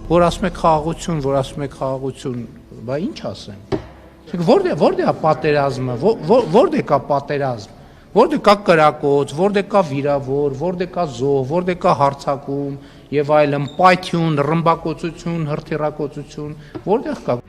որ ասում եք խաղաղություն, բա ինչ ասեմ։ Որտե՞ղ է պատերազմը, որտե՞ղ կա պատերազմ, որտե՞ղ կա կրակոց, որտե՞ղ կա վիրավոր, որտե՞ղ կա զոհ, որտե՞ղ կա հարձակում եւ այլն, պայթյուն, ռմբակոծություն, հրթիռակոծություն, որտե՞ղ կա։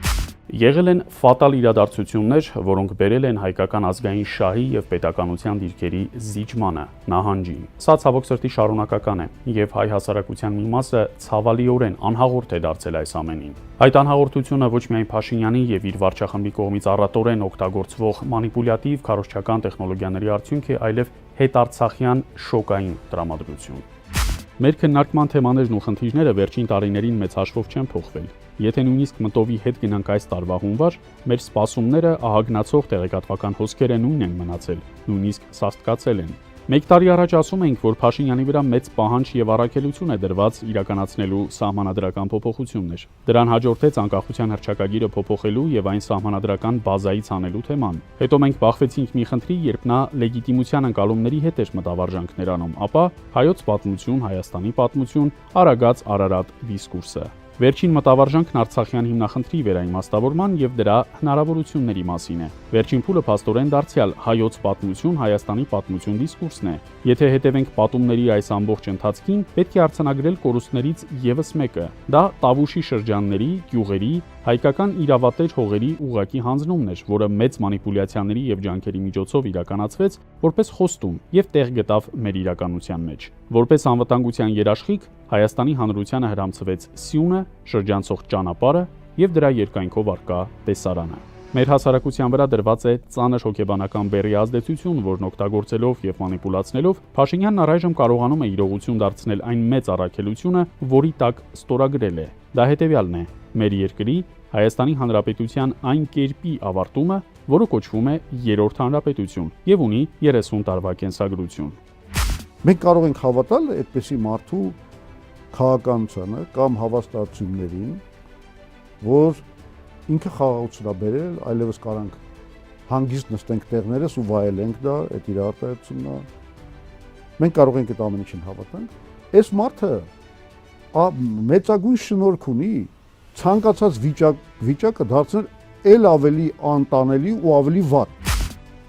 Եղել են ֆատալ իրադարձություններ, որոնք բերել են հայկական ազգային շահի եւ պետականության դիրքերի զիջմանը, նահանջին։ Սա ցավոք սրտի շարունակական է, եւ հայ հասարակության մի մասը ցավալիորեն անհաղորդ է դարձել այս ամենին։ Այդ անհաղորդությունը ոչ միայն Փաշինյանի եւ իր վարչախմբի կողմից առատորեն օգտագործվող մանիպուլյատիվ քարոզչական տեխնոլոգիաների արդյունք է, այլև հետարցախյան շոկային տրամադրություն։ Մեր քննարկման թեմաներն ու խնդիրները վերջին տարիներին մեծ հաշվով չեն փոխվել։ Եթե նույնիսկ մտովի հետ գնանք այս տարվա հունվար, մեր սպասումները ահագնացող տեղեկատվական հոսքերը նույնն են մնացել, նույնիսկ սաստկացել են։ Մեկ տարի առաջ ասում էինք, որ Փաշինյանի վրա մեծ պահանջ եւ առաքելություն է դրված իրականացնելու սահմանադրական փոփոխություններ։ Դրան հաջորդեց անկախության հռչակագիրը փոփոխելու եւ այն սահմանադրական բազայից անելու թեման։ Հետո մենք բախվեցինք մի խնդրի, երբ նա լեգիտիմության ընկալումների հետ էր մտավարժանքներ անում, ապա հայոց պատմություն, Հայաստանի պատմություն, Արագած Արարատ դիսկուրսը։ Վերջին մտավարժանքն Արցախյան հիմնախնդրի վերաիմաստավորման եւ դրա հնարավորությունների մասին է։ Վերջին փուլը փաստորեն դարձյալ հայոց պատմություն, Հայաստանի պատմություն դիսկուրսն է։ Եթե հետևենք պատումների այս ամբողջ ընթացքին, պետք է արձանագրել կորուստներից եւս մեկը։ Դա Տավուշի շրջանների, գյուղերի, հայկական իրավատեր հողերի ուղղակի հանձնումն էր, որը մեծ մանիպուլյացիաների եւ ջանքերի միջոցով իրականացվեց որպես խոստում եւ տեղ գտավ մեր իրականության մեջ։ Որպես անվտանգության երաշխիք Հայաստանի Հանրությանը հրամցվեց սյունը, շրջանցող ճանապարհը եւ դրա երկայնքով արկա տեսարանը։ Մեր հասարակության վրա դրված է ծանր հոգեբանական բեռի ազդեցություն, որն օգտագործելով եւ մանիպուլացնելով Փաշինյանն առայժմ կարողանում է իրողություն դարձնել այն մեծ առաքելությունը, որի տակ ստորագրել է։ Դա հետեւյալն է. մեր երկրի Հայաստանի Հանրապետության այն կերպի ավարտումը, որը կոչվում է Երրորդ Հանրապետություն եւ ունի 30 տարվա կենսագրություն։ Մենք կարող ենք հավատալ այդպիսի մարդու քաղաքականությանը կամ հավաստիացումներին, որ ինքը խաղաղություն է բերել, այլևս կարանք հանգիստ նստենք տեղներս ու վայելենք դա, այդ իր արտահայտությունն է։ Մենք կարող ենք այդ ամեն ինչին հավատանք։ Այս մարդը մեծագույն շնորհք ունի ցանկացած վիճակը դարձնել ել ավելի անտանելի ու ավելի վատ։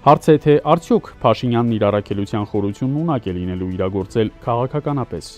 Հարց է, թե արդյոք Փաշինյանն իր առաքելության խորությունն ունակ է լինելու իրագործել քաղաքականապես։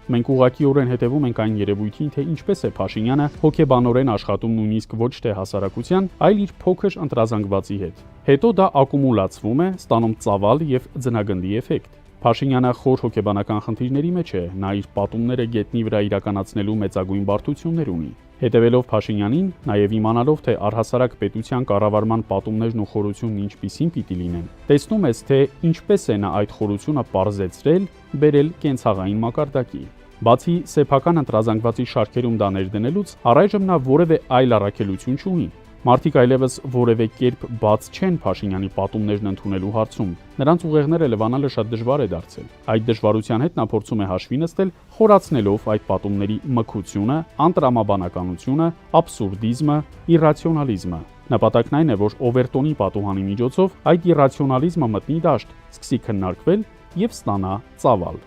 Մենք ուղղակիորեն հետևում ենք այն երևույթին, թե ինչպես է Փաշինյանը հոգեբանորեն աշխատում նույնիսկ ոչ թե հասարակության, այլ իր փոքր ընտրազանգվածի հետ։ Հետո դա ակումուլացվում է, ստանում ծավալ եւ ձնագնդի էֆեկտ։ Փաշինյանը խոր հոգեբանական խնդիրների մեջ է, նա իր պատումները գետնի վրա իրականացնելու մեծագույն բարդություններ ունի։ Հետևելով Փաշինյանին, նաև իմանալով, թե առհասարակ պետության կառավարման պատումներն ու խորությունն ինչպիսին պիտի լինեն, տեսնում ես, թե ինչպես է նա այդ խորությունը պարզեցրել, բերել կենցաղային մակարդակի։ Բացի սեփական ընտրազանգվածի շարքերում դա ներդնելուց, առայժմ նա որևէ այլ առաքելություն չունի։ Մարդիկ այլևս որևէ կերպ բաց չեն Փաշինյանի պատումներն ընդունելու հարցում։ Նրանց ուղեղները լվանալը շատ դժվար է դարձել։ Այդ դժվարության հետ նա փորձում է հաշվի նստել, խորացնելով այդ պատումների մքրությունը, անտրամաբանականությունը, աբսուրդիզմը, իրացիոնալիզմը։ Նպատակն այն է, որ Օվերտոնի պատուհանի միջոցով այդ իրացիոնալիզմը մտնի դաշտ, սկսի քննարկվել եւ ստանա ծավալ։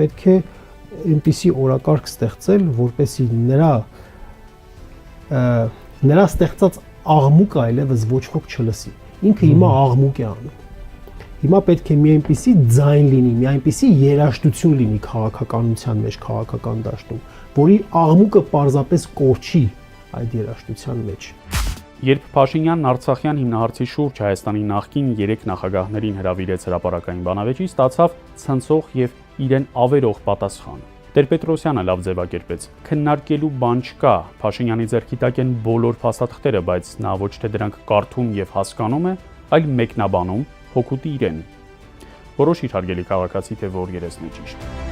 Պետք է այնպիսի օրակարգ ստեղծել, որպեսզի նրա ստեղծած աղմուկը այլևս ոչ ոք չլսի։ Ինքը հիմա աղմուկ է անում։ Հիմա պետք է մի այնպիսի ձայն լինի, մի այնպիսի երաժշտություն լինի քաղաքականության մեջ, քաղաքական դաշտում, որի աղմուկը պարզապես կորչի այդ երաժշտության մեջ։ Երբ Փաշինյանն Արցախյան հիմնահարցի շուրջ Հայաստանի նախկին 3 նախագահներին հրավիրեց հրապարակային բանավեճի, ստացավ ցնցող եւ իրեն ավերող պատասխան։ Տեր-Պետրոսյանը լավ ձևակերպեց. քննարկելու բան չկա, Փաշինյանի ձեռքի տակ են բոլոր փաստաթղթերը, բայց նա ոչ թե դրանք կարդում եւ հասկանում է, այլ մեկնաբանում հոգուտի իրեն։ Որոշիր հարգելի քաղաքացի, թե որ երեսն է ճիշտ։